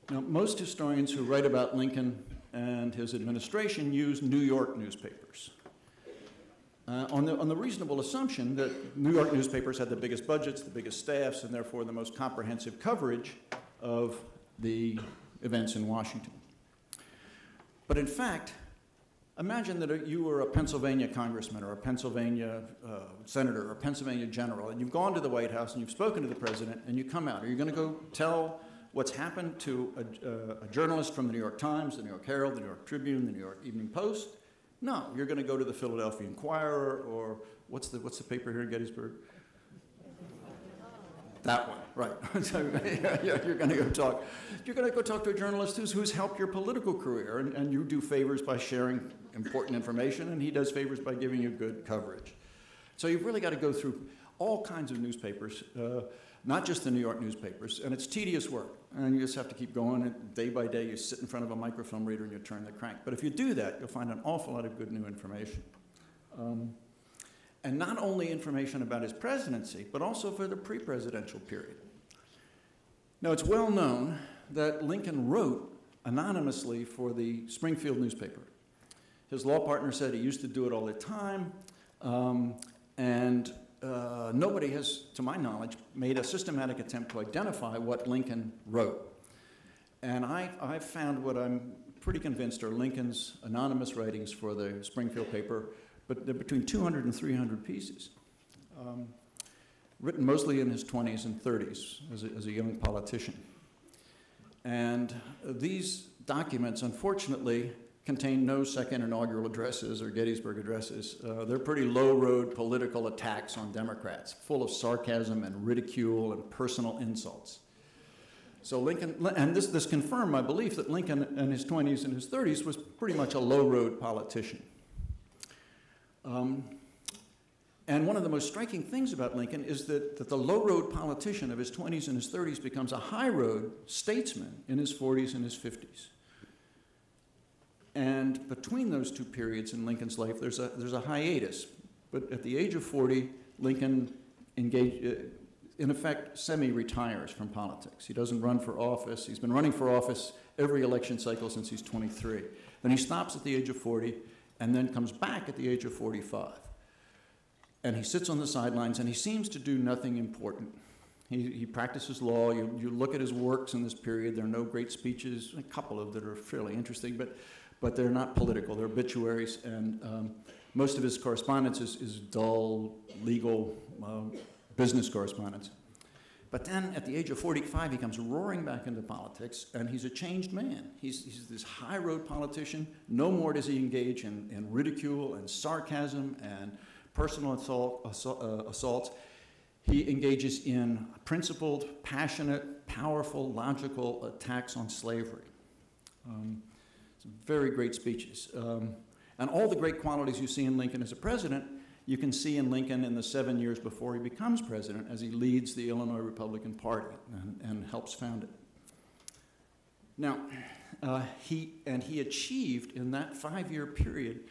Now, most historians who write about Lincoln and his administration use New York newspapers. On the reasonable assumption that New York newspapers had the biggest budgets, the biggest staffs, and therefore the most comprehensive coverage of the events in Washington. But in fact, imagine that you were a Pennsylvania congressman or a Pennsylvania senator or a Pennsylvania general, and you've gone to the White House and you've spoken to the president, and you come out. Are you going to go tell what's happened to a journalist from the New York Times, the New York Herald, the New York Tribune, the New York Evening Post? No, you're going to go to the Philadelphia Inquirer, or what's the paper here in Gettysburg? That one, right. So, you're going to go talk. You're going to go talk to a journalist who's helped your political career, and you do favors by sharing important information, and he does favors by giving you good coverage. So you've really got to go through all kinds of newspapers, not just the New York newspapers, and it's tedious work. And you just have to keep going, and day by day you sit in front of a microfilm reader and you turn the crank. But if you do that, you'll find an awful lot of good new information. And not only information about his presidency, but also for the pre-presidential period. Now, it's well known that Lincoln wrote anonymously for the Springfield newspaper. His law partner said he used to do it all the time, and nobody has, to my knowledge, made a systematic attempt to identify what Lincoln wrote. And I've found what I'm pretty convinced are Lincoln's anonymous writings for the Springfield paper, but they're between 200 and 300 pieces, written mostly in his 20s and 30s as a young politician. And these documents, unfortunately, contain no second inaugural addresses or Gettysburg addresses. They're pretty low-road political attacks on Democrats, full of sarcasm and ridicule and personal insults. So Lincoln, and this confirmed my belief that Lincoln in his 20s and his 30s was pretty much a low-road politician. And one of the most striking things about Lincoln is that the low-road politician of his 20s and his 30s becomes a high-road statesman in his 40s and his 50s. And between those two periods in Lincoln's life, there's a hiatus. But at the age of 40, Lincoln engaged, in effect, semi-retires from politics. He doesn't run for office. He's been running for office every election cycle since he's 23. Then he stops at the age of 40, and then comes back at the age of 45. And he sits on the sidelines, and he seems to do nothing important. He practices law. You look at his works in this period. There are no great speeches, a couple of that are fairly interesting, but they're not political. They're obituaries, and most of his correspondence is dull, legal, business correspondence. But then at the age of 45, he comes roaring back into politics, and he's a changed man. He's this high-road politician. No more does he engage in ridicule and sarcasm and personal assaults. He engages in principled, passionate, powerful, logical attacks on slavery. Some very great speeches. And all the great qualities you see in Lincoln as a president, you can see in Lincoln in the 7 years before he becomes president as he leads the Illinois Republican Party and helps found it. Now, he achieved in that 5-year period,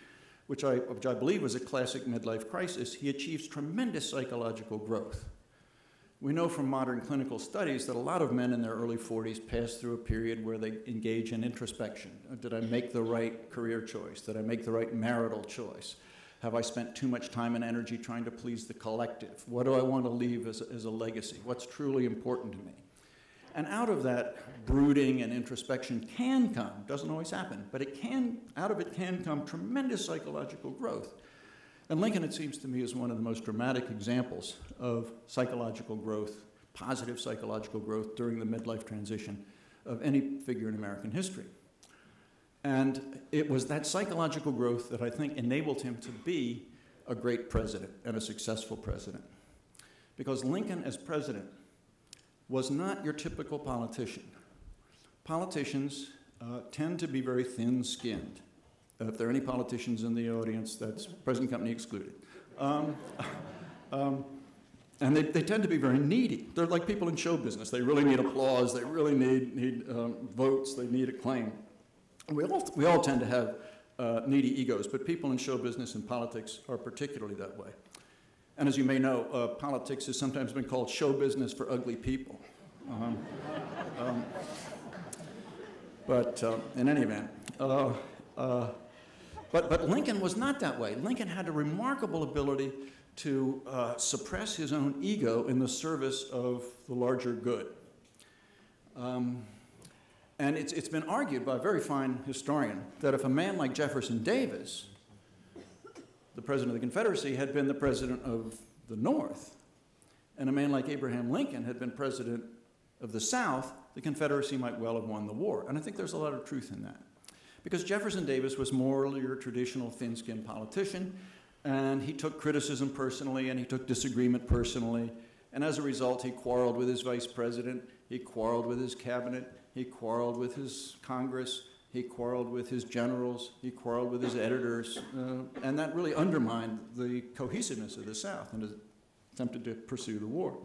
which I believe was a classic midlife crisis, he achieves tremendous psychological growth. We know from modern clinical studies that a lot of men in their early 40s pass through a period where they engage in introspection. Did I make the right career choice? Did I make the right marital choice? Have I spent too much time and energy trying to please the collective? What do I want to leave as a legacy? What's truly important to me? And out of that brooding and introspection can come, doesn't always happen, but out of it can come tremendous psychological growth. And Lincoln, it seems to me, is one of the most dramatic examples of psychological growth, positive psychological growth during the midlife transition of any figure in American history. And it was that psychological growth that I think enabled him to be a great president and a successful president. Because Lincoln, as president, was not your typical politician. Politicians tend to be very thin-skinned. If there are any politicians in the audience, that's present company excluded. And they tend to be very needy. They're like people in show business. They really need applause. They really need votes. They need acclaim. We all tend to have needy egos, but people in show business and politics are particularly that way. And as you may know, politics has sometimes been called show business for ugly people. But in any event, but Lincoln was not that way. Lincoln had a remarkable ability to suppress his own ego in the service of the larger good. And it's been argued by a very fine historian that if a man like Jefferson Davis, the president of the Confederacy, had been the president of the North, and a man like Abraham Lincoln had been president of the South, the Confederacy might well have won the war. And I think there's a lot of truth in that. Because Jefferson Davis was morally your traditional thin-skinned politician, and he took criticism personally, and he took disagreement personally, and as a result, he quarreled with his vice president, he quarreled with his cabinet, he quarreled with his Congress, he quarreled with his generals, he quarreled with his editors, and that really undermined the cohesiveness of the South and attempted to pursue the war.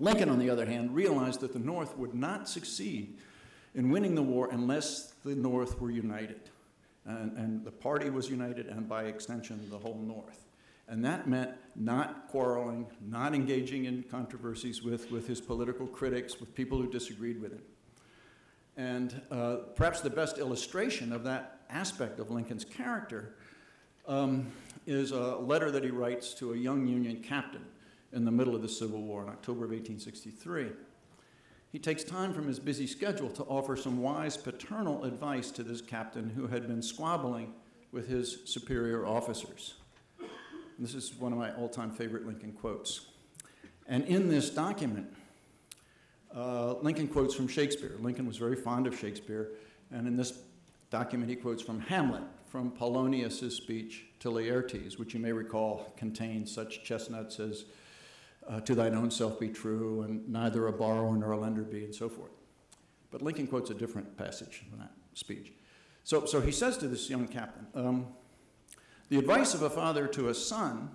Lincoln, on the other hand, realized that the North would not succeed in winning the war unless the North were united. And the party was united, and by extension, the whole North. And that meant not quarreling, not engaging in controversies with his political critics, with people who disagreed with him. And perhaps the best illustration of that aspect of Lincoln's character is a letter that he writes to a young Union captain in the middle of the Civil War in October of 1863. He takes time from his busy schedule to offer some wise paternal advice to this captain who had been squabbling with his superior officers. And this is one of my all-time favorite Lincoln quotes. And in this document, Lincoln quotes from Shakespeare. Lincoln was very fond of Shakespeare, and in this document he quotes from Hamlet, from Polonius's speech to Laertes, which you may recall contains such chestnuts as to thine own self be true, and neither a borrower nor a lender be, and so forth. But Lincoln quotes a different passage from that speech. So he says to this young captain, the advice of a father to a son,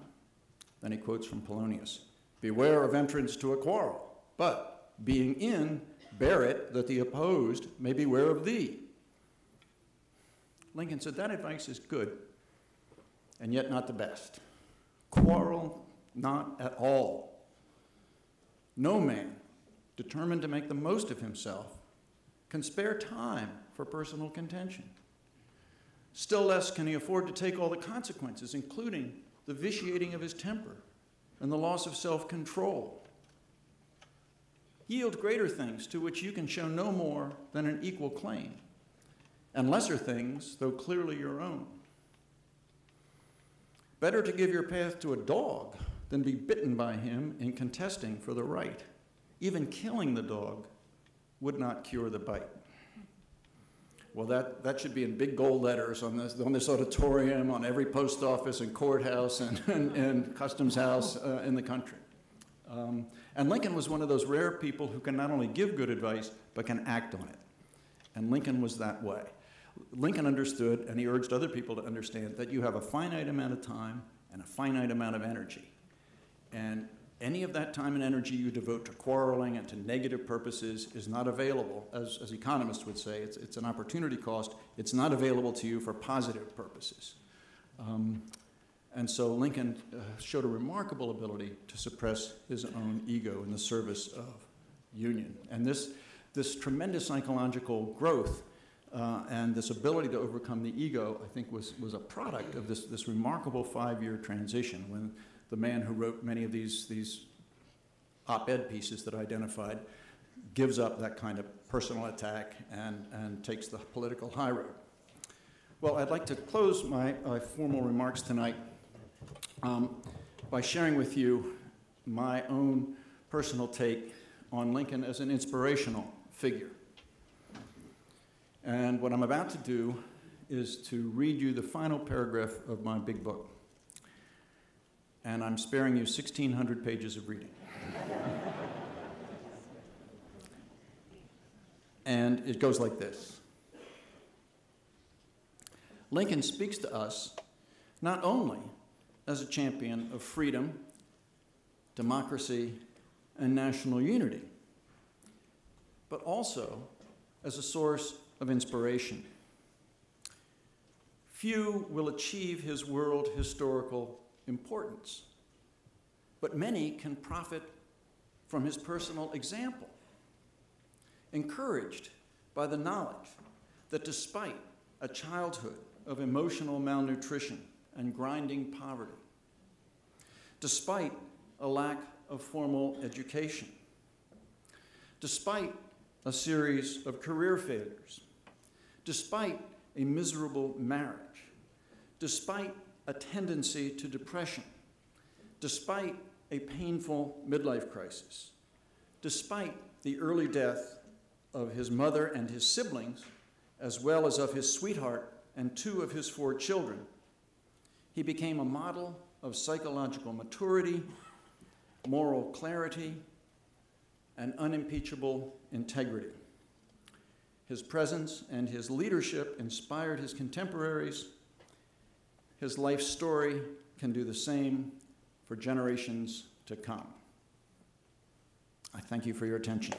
then he quotes from Polonius, beware of entrance to a quarrel, but being in, bear it, that the opposed may beware of thee. Lincoln said that advice is good, and yet not the best. Quarrel not at all. No man, determined to make the most of himself, can spare time for personal contention. Still less can he afford to take all the consequences, including the vitiating of his temper and the loss of self-control. Yield greater things to which you can show no more than an equal claim, and lesser things, though clearly your own. Better to give your path to a dog than be bitten by him in contesting for the right. Even killing the dog would not cure the bite. Well, that should be in big gold letters on this auditorium, on every post office and courthouse and customs house in the country. And Lincoln was one of those rare people who can not only give good advice, but can act on it. And Lincoln was that way. Lincoln understood, and he urged other people to understand, that you have a finite amount of time and a finite amount of energy. And any of that time and energy you devote to quarreling and to negative purposes is not available, as economists would say. It's an opportunity cost. It's not available to you for positive purposes. And so Lincoln showed a remarkable ability to suppress his own ego in the service of union. And this tremendous psychological growth and this ability to overcome the ego, I think, was a product of this remarkable 5-year transition when the man who wrote many of these op-ed pieces that I identified gives up that kind of personal attack and takes the political high road. Well, I'd like to close my formal remarks tonight by sharing with you my own personal take on Lincoln as an inspirational figure. And what I'm about to do is to read you the final paragraph of my big book. And I'm sparing you 1,600 pages of reading. And it goes like this. Lincoln speaks to us not only as a champion of freedom, democracy, and national unity, but also as a source of inspiration. Few will achieve his world historical importance, but many can profit from his personal example, encouraged by the knowledge that despite a childhood of emotional malnutrition and grinding poverty, despite a lack of formal education, despite a series of career failures, despite a miserable marriage, despite a tendency to depression, despite a painful midlife crisis, despite the early death of his mother and his siblings, as well as of his sweetheart and 2 of his 4 children. He became a model of psychological maturity, moral clarity, and unimpeachable integrity. His presence and his leadership inspired his contemporaries. His life story can do the same for generations to come. I thank you for your attention.